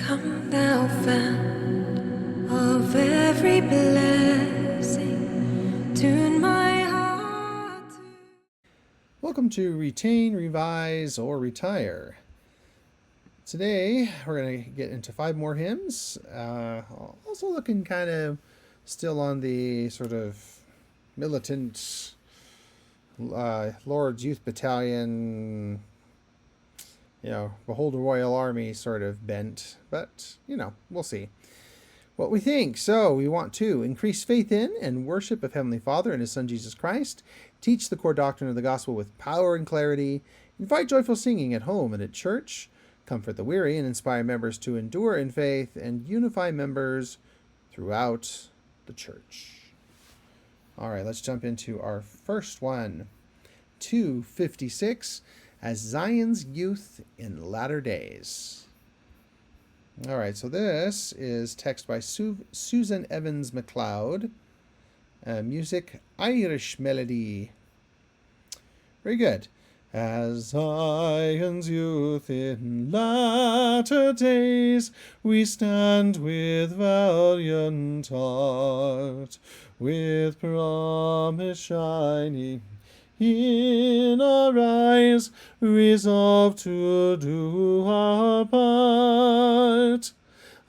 Come thou fount of every blessing, tune my heart to... Welcome to Retain, Revise, or Retire. Today we're going to get into 5 more hymns. Also looking kind of still on the sort of militant Lord's Youth Battalion, Behold a Royal Army sort of bent. But, we'll see what we think. So we want to increase faith in and worship of Heavenly Father and His Son Jesus Christ, teach the core doctrine of the gospel with power and clarity, invite joyful singing at home and at church, comfort the weary and inspire members to endure in faith, and unify members throughout the church. All right, let's jump into our first one. 256, As Zion's Youth in Latter Days. All right, so this is text by Susan Evans MacLeod. Music, Irish melody. Very good. As Zion's youth in latter days, we stand with valiant heart, with promise shining in our eyes, resolved to do our part.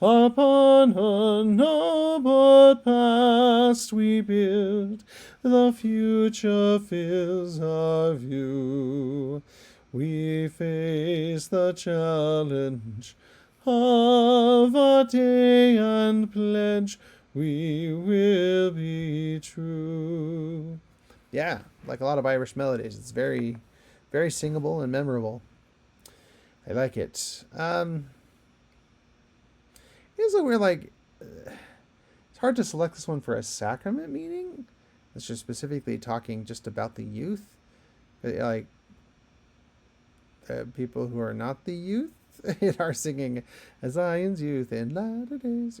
Upon a noble past we build, the future fills our view. We face the challenge of our day and pledge we will be true. Yeah, like a lot of Irish melodies. It's very, very singable and memorable. I like it. It's hard to select this one for a sacrament meeting. It's just specifically talking just about the youth, people who are not the youth are singing as Zion's youth in latter days.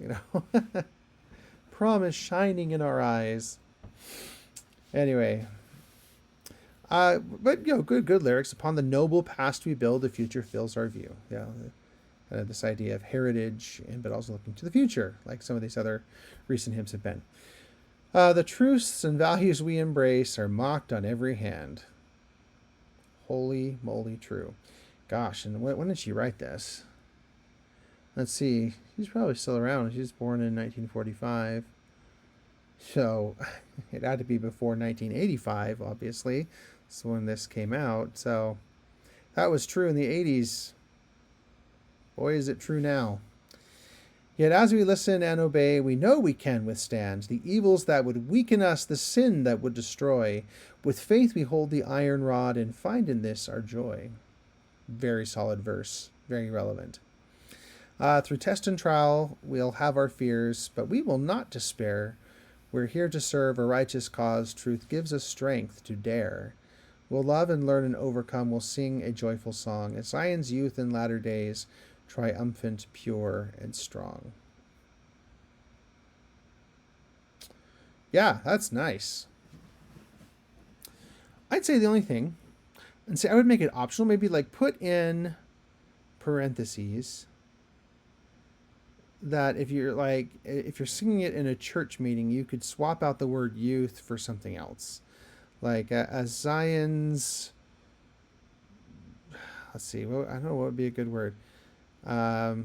Promise shining in our eyes. Anyway, but good lyrics. Upon the noble past we build, the future fills our view. Yeah. This idea of heritage, but also looking to the future, like some of these other recent hymns have been. The truths and values we embrace are mocked on every hand. Holy moly true. Gosh, and when did she write this? Let's see. She's probably still around. She was born in 1945. So it had to be before 1985, obviously. That's when this came out. So that was true in the 80s. Boy, is it true now. Yet as we listen and obey, we know we can withstand the evils that would weaken us, the sin that would destroy. With faith we hold the iron rod and find in this our joy. Very solid verse, very relevant. Through test and trial, we'll have our fears, but we will not despair. We're here to serve a righteous cause. Truth gives us strength to dare. We'll love and learn and overcome. We'll sing a joyful song. As Zion's youth in latter days, triumphant, pure, and strong. Yeah, that's nice. I'd say the only thing, and say I would make it optional, maybe put in parentheses that if you're singing it in a church meeting, you could swap out the word youth for something else. As Zion's, let's see, I don't know what would be a good word. As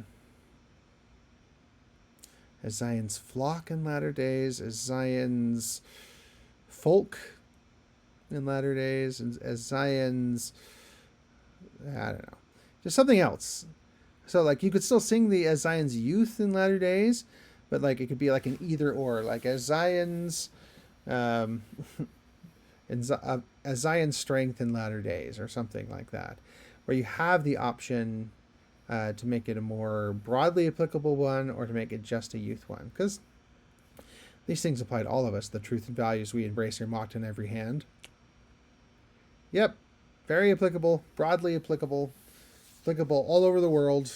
Zion's flock in latter days, as Zion's folk in latter days, and as Zion's, I don't know, just something else. So you could still sing the as Zion's youth in latter days, but it could be an either or, as Zion's, as Zion's strength in latter days, or something like that, where you have the option to make it a more broadly applicable one, or to make it just a youth one, because these things apply to all of us. The truth and values we embrace are mocked on every hand. Yep, very applicable, broadly applicable all over the world.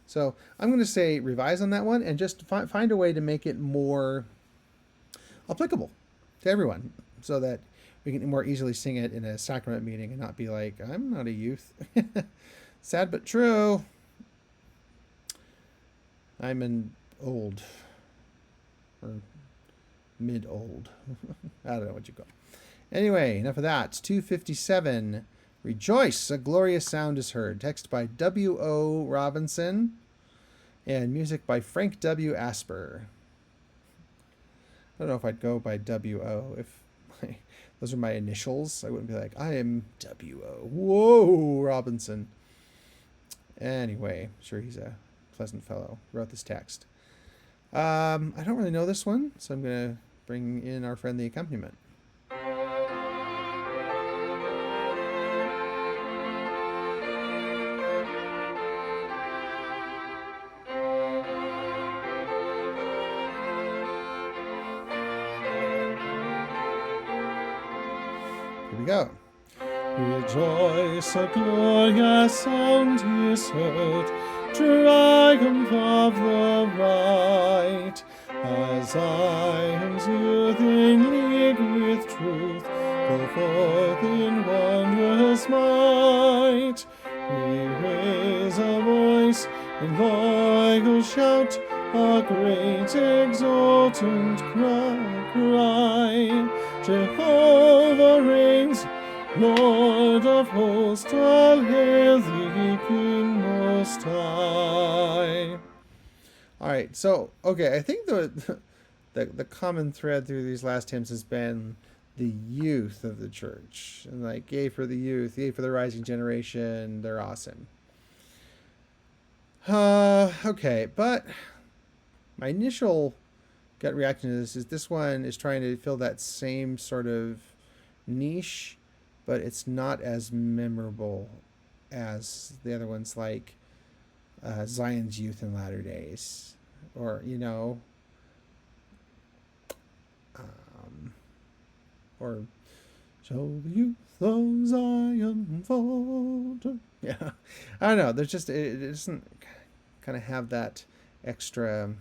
So I'm going to say revise on that one, and just find a way to make it more applicable to everyone, so that we can more easily sing it in a sacrament meeting and not be like, I'm not a youth. Sad but true. I'm an old or mid-old. I don't know what you call. Anyway, enough of that. 257. Rejoice, a glorious sound is heard. Text by W.O. Robinson and music by Frank W. Asper. I don't know if I'd go by W.O. if those are my initials. I wouldn't be like, I am W.O. Whoa, Robinson. Anyway, I'm sure he's a pleasant fellow who wrote this text. I don't really know this one, so I'm going to bring in our friend the accompaniment. Here we go. Rejoice, a glorious sound is heard, triumph of the right, as Zion's youth in league with truth go forth in wondrous might. We raise a voice in loyal shout, a great exultant cry. Jehovah reigns, Lord of hosts, all hail thee, King most high. All right, so I think the common thread through these last hymns has been the youth of the church, and like, yay for the youth, yay for the rising generation, they're awesome. Okay, but my initial gut reaction to this one is trying to fill that same sort of niche, but it's not as memorable as the other ones, like Zion's Youth in Latter Days, or or so the youth of Zion falter. Yeah, I don't know. There's just it doesn't kind of have that extra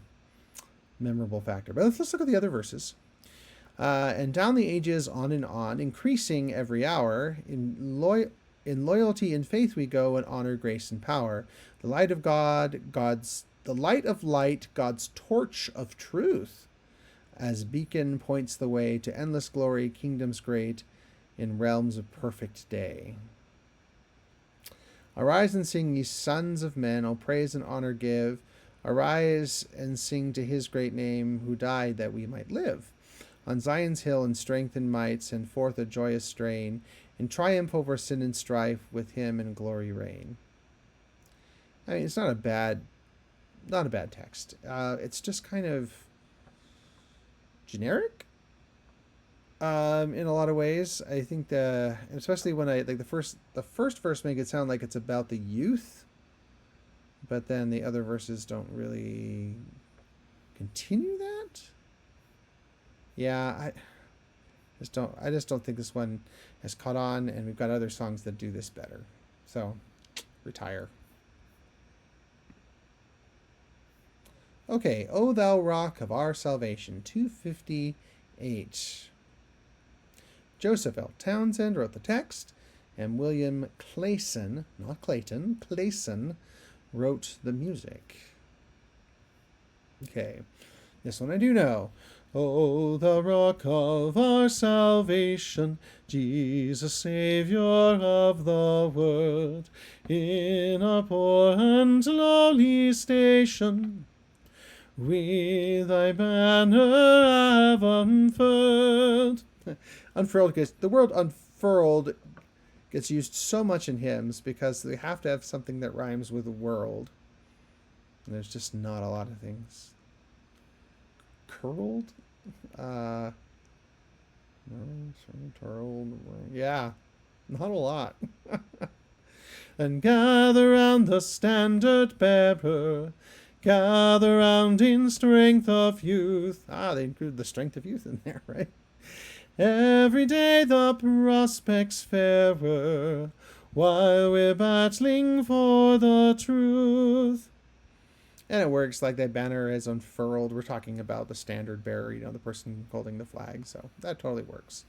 memorable factor. But let's look at the other verses. And down the ages, on and on, increasing every hour, in loyalty and faith we go, and honor, grace, and power. The light of God, the light of light, God's torch of truth, as beacon points the way to endless glory, kingdoms great, in realms of perfect day. Arise and sing, ye sons of men, O praise and honor give. Arise and sing to his great name, who died that we might live. On Zion's hill in strength and might, send forth a joyous strain, in triumph over sin and strife, with him in glory reign. I mean, it's not a bad text. It's just kind of generic in a lot of ways. I think especially when I like the first verse make it sound like it's about the youth, but then the other verses don't really continue that. Yeah, I just don't think this one has caught on, and we've got other songs that do this better. So, retire. Okay, O thou rock of our salvation, 258. Joseph L. Townsend wrote the text, and William Clayson, not Clayton, Clayson, wrote the music. Okay, this one I do know. O the rock of our salvation, Jesus, Savior of the world, in our poor and lowly station, we thy banner have unfurled. Unfurled, because the word unfurled gets used so much in hymns because they have to have something that rhymes with world. And there's just not a lot of things. Curled? Yeah, not a lot. And gather round the standard bearer, gather round in strength of youth. They include the strength of youth in there, right? Every day the prospect's fairer, while we're battling for the truth. And it works like that banner is unfurled. We're talking about the standard bearer, the person holding the flag. So that totally works.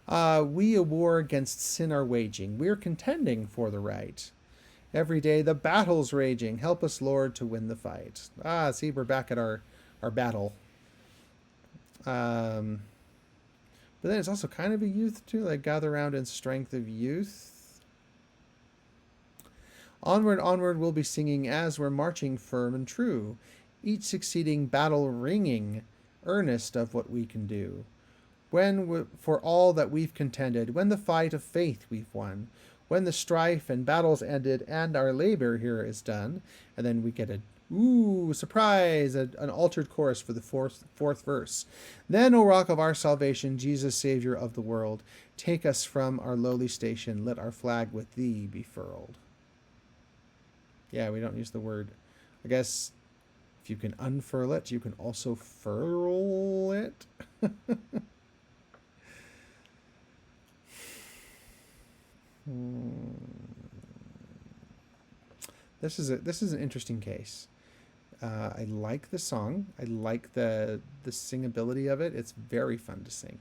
We a war against sin are waging. We're contending for the right. Every day the battle's raging. Help us, Lord, to win the fight. Ah, see, we're back at our battle. But then it's also kind of a youth too, like gather round in strength of youth. Onward, onward, we'll be singing as we're marching firm and true, each succeeding battle ringing, earnest of what we can do. When for all that we've contended, when the fight of faith we've won, when the strife and battles ended and our labor here is done, and then we get a surprise, an altered chorus for the fourth verse. Then, O rock of our salvation, Jesus, Savior of the world, take us from our lowly station, let our flag with thee be furled. Yeah, we don't use the word. I guess if you can unfurl it, you can also furl it. This is an interesting case. I like the song. I like the singability of it. It's very fun to sing.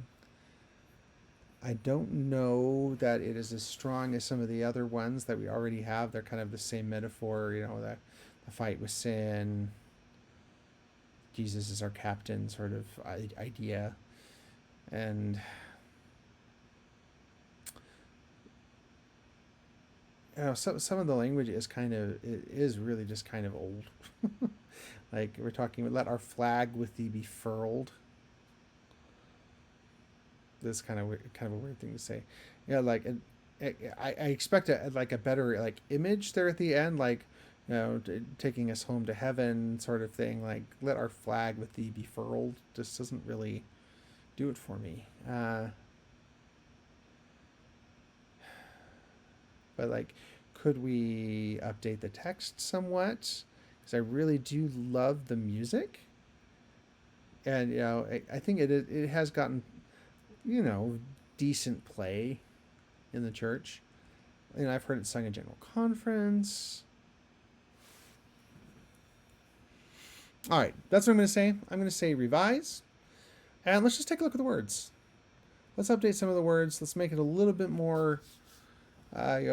I don't know that it is as strong as some of the other ones that we already have. They're kind of the same metaphor, the fight with sin. Jesus is our captain sort of idea. And some of the language is really just kind of old. Like we're talking about, let our flag with thee be furled. This is kind of a weird thing to say. Yeah, like I expect a better like image there at the end, like taking us home to heaven sort of thing. Like let our flag with thee be furled. Just doesn't really do it for me. But like, could we update the text somewhat? Because I really do love the music, and I think it has gotten decent play in the church. I've heard it sung in general conference. All right, that's what I'm going to say. I'm going to say revise, and let's just take a look at the words. Let's update some of the words. Let's make it a little bit more.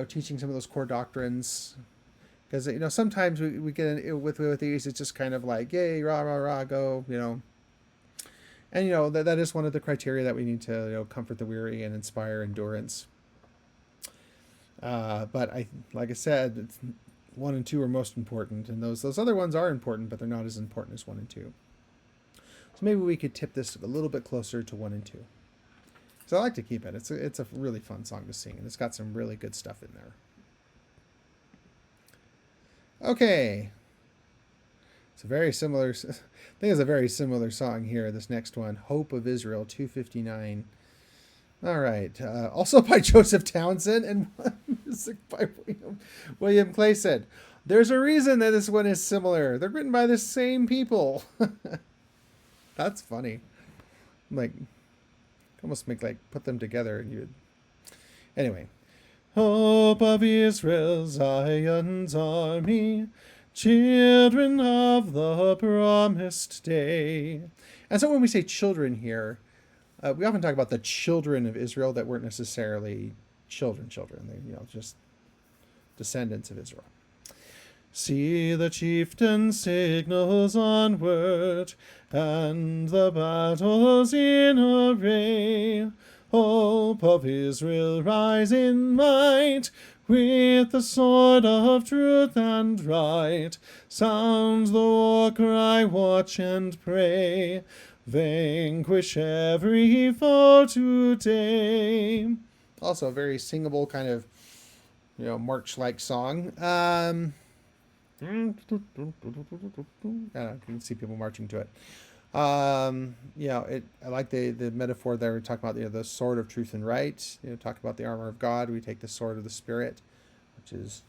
Teaching some of those core doctrines, because sometimes we get in, with these, it's just kind of like yay, rah rah rah, go, and that is one of the criteria that we need to comfort the weary and inspire endurance. But like I said, 1 and 2 are most important, and those other ones are important, but they're not as important as 1 and 2. So maybe we could tip this a little bit closer to 1 and 2. So I like to keep it. It's a really fun song to sing, and it's got some really good stuff in there. Okay. It's a very similar, I think it's a very similar song here, this next one, Hope of Israel, 259. All right. Also by Joseph Townsend and music by William Clayson. There's a reason that this one is similar. They're written by the same people. That's funny. Like, almost make put them together and you'd anyway. Hope of Israel, Zion's army, children of the promised day. And so when we say children here, we often talk about the children of Israel that weren't necessarily children. They just descendants of Israel. See the chieftain signals onward, and the battle's in array. Hope of Israel, rise in might, with the sword of truth and right. Sounds the war cry, watch and pray. Vanquish every foe today. Also a very singable kind of, march-like song. I can see people marching to it. I like the metaphor there. We talk about the sword of truth and right. Talk about the armor of God. We take the sword of the Spirit, which is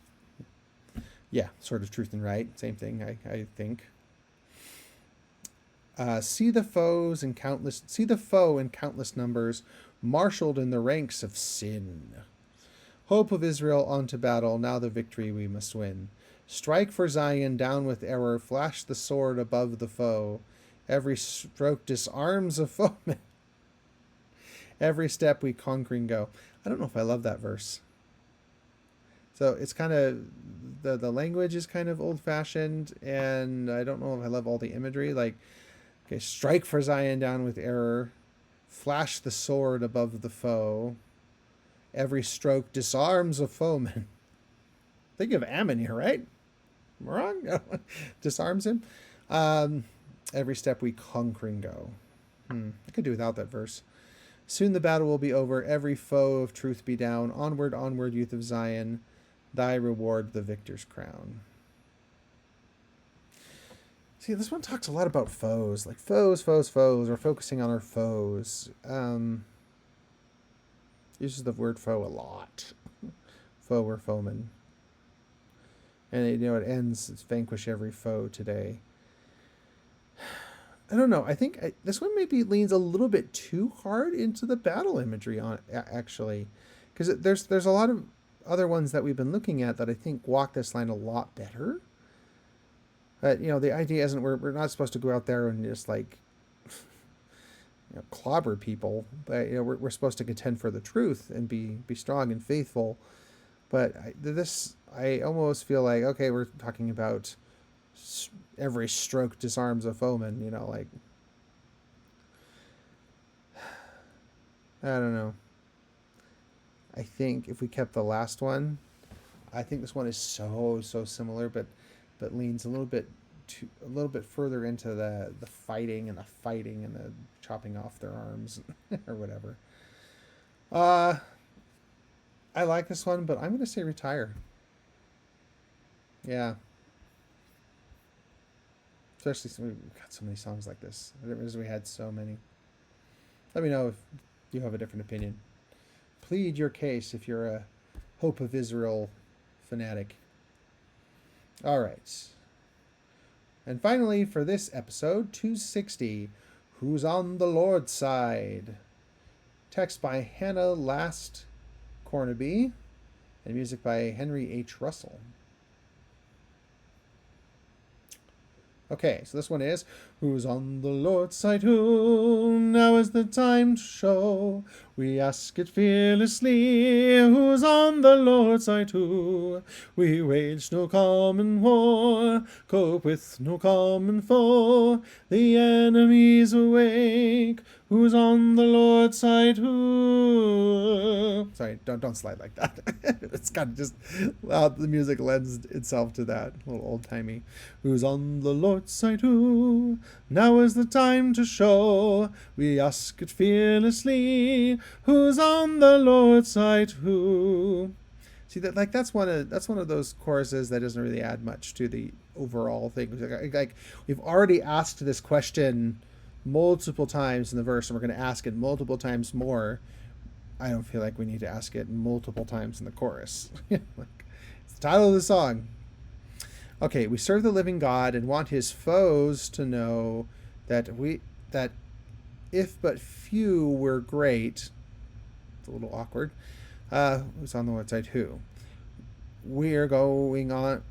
sword of truth and right. Same thing, I think. See the foe in countless numbers, marshaled in the ranks of sin. Hope of Israel, on to battle. Now the victory we must win. Strike for Zion, down with error, flash the sword above the foe. Every stroke disarms a foeman. Every step we conquering go. I don't know if I love that verse. So it's kind of the language is kind of old fashioned, and I don't know if I love all the imagery. Like, okay, strike for Zion down with error, flash the sword above the foe. Every stroke disarms a foeman. Think of Ammon here, right? Am I wrong? No. Disarms him. Um, every step we conquering go. I could do without that verse. Soon the battle will be over. Every foe of truth be down. Onward, onward, youth of Zion. Thy reward the victor's crown. See, this one talks a lot about foes. Like foes, foes, foes. We're focusing on our foes. Uses the word foe a lot. Foe or foeman. And it ends, it's vanquish every foe today. I don't know. I think this one maybe leans a little bit too hard into the battle imagery on actually, because there's a lot of other ones that we've been looking at that I think walk this line a lot better. But the idea isn't we're not supposed to go out there and just like clobber people, but we're supposed to contend for the truth and be strong and faithful. But I almost feel like, okay, we're talking about every stroke disarms a foeman, like, I don't know. I think if we kept the last one, I think this one is so similar, but leans a little bit further into the fighting and the chopping off their arms or whatever. I like this one, but I'm going to say retire. Yeah. Especially we've got so many songs like this. I didn't realize we had so many. Let me know if you have a different opinion. Plead your case if you're a Hope of Israel fanatic. All right. And finally, for this episode, 260, Who's on the Lord's Side? Text by Hannah Last Cornaby, and music by Henry H. Russell. Okay, so this one is, Who's on the Lord's side? Who? Now is the time to show. We ask it fearlessly. Who's on the Lord's side? Who? We wage no common war, cope with no common foe. The enemy's awake. Who's on the Lord's side? Who? Sorry, don't slide like that. It's kind of just the music lends itself to that, a little old timey. Who's on the Lord's side? Who? Now is the time to show. We ask it fearlessly. Who's on the Lord's side? Who? See that's one of those choruses that doesn't really add much to the overall thing. Like we've already asked this question multiple times in the verse, and we're going to ask it multiple times more. I don't feel like we need to ask it multiple times in the chorus. Like, it's the title of the song. Okay, we serve the living God and want his foes to know that if but few were great. It's a little awkward. Who's on the Lord's side? Who? We're going on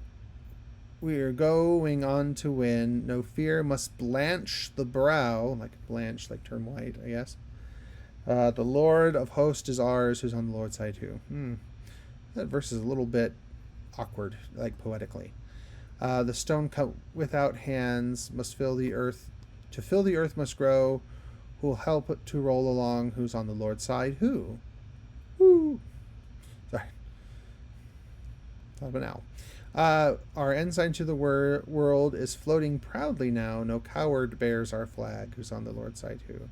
to win. No fear must blanch the brow, like blanch, like turn white, I guess. The Lord of hosts is ours. Who's on the Lord's side? Who? That verse is a little bit awkward, like poetically. The stone cut without hands must fill the earth. To fill the earth must grow. Who'll help it to roll along? Who's on the Lord's side? Who? Woo! Sorry. Thought of an owl. Our ensign to the world is floating proudly now. No coward bears our flag. Who's on the Lord's side? Who?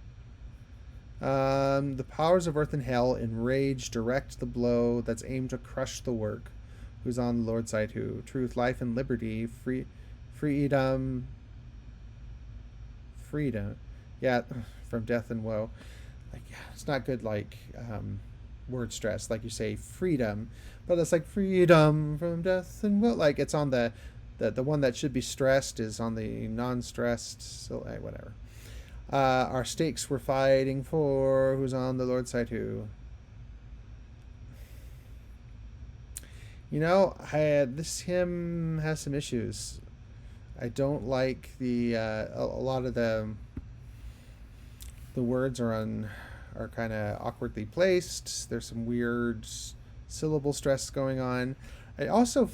The powers of earth and hell in rage direct the blow that's aimed to crush the work. Who's on the Lord's side? Who? Truth, life, and liberty. Freedom. Yeah, from death and woe. Like, yeah, it's not good, like, word stress. Like you say, freedom. But it's like freedom from death and woe. Like, it's on the one that should be stressed is on the non-stressed. So, whatever. Our stakes we're fighting for. Who's on the Lord's side? Who? This hymn has some issues. I don't like a lot of the words are kind of awkwardly placed. There's some weird syllable stress going on. It also,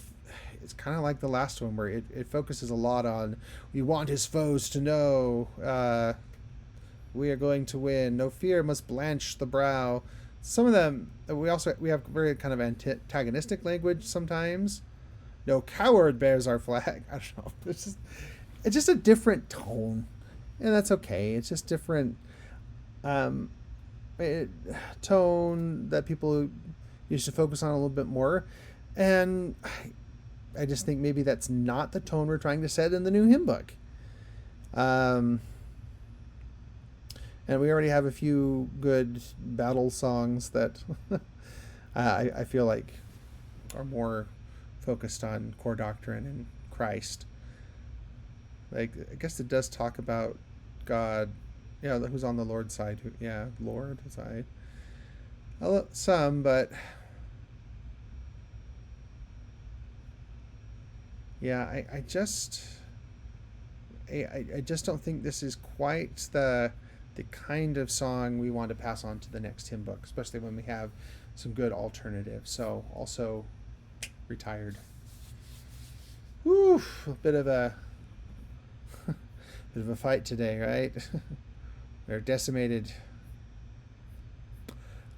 it's kind of like the last one where it focuses a lot on, we want his foes to know we are going to win. No fear must blanch the brow. Some of them, we have very kind of antagonistic language sometimes. No coward bears our flag. I don't know. It's just a different tone, and that's okay. It's just different um, tone that people used to focus on a little bit more, and I just think maybe that's not the tone we're trying to set in the new hymn book. And we already have a few good battle songs that I feel like are more focused on core doctrine and Christ. Like, I guess it does talk about God, yeah, who's on the Lord's side. Lord side. Some, but yeah, I just don't think this is quite the kind of song we want to pass on to the next hymn book, especially when we have some good alternatives. So also retired. Woo, a bit of a fight today, right? They're decimated.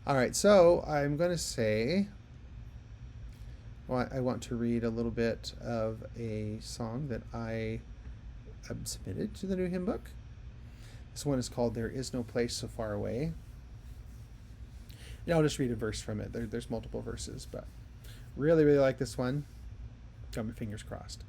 All right, so I'm going to say, well, I want to read a little bit of a song that I submitted to the new hymn book. This one is called There Is No Place So Far Away. Yeah, I'll just read a verse from it. There's multiple verses, but really, really like this one. Got my fingers crossed.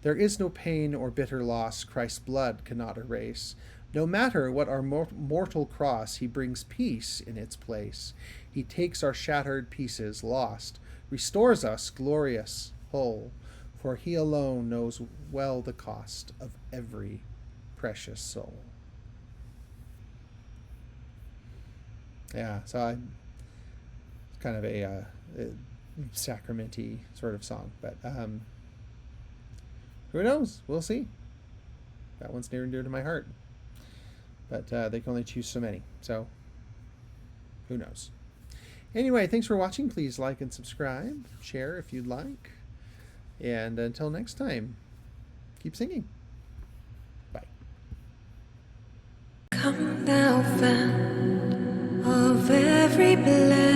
There is no pain or bitter loss Christ's blood cannot erase. No matter what our mortal cross, he brings peace in its place. He takes our shattered pieces, lost, restores us glorious, whole, for he alone knows well the cost of every precious soul. Yeah, so it's kind of a sacramenty sort of song, but who knows? We'll see. That one's near and dear to my heart, but they can only choose so many, so who knows? Anyway, thanks for watching. Please like and subscribe, share if you'd like, and until next time, keep singing. Bye. Come thou fount of every blessing.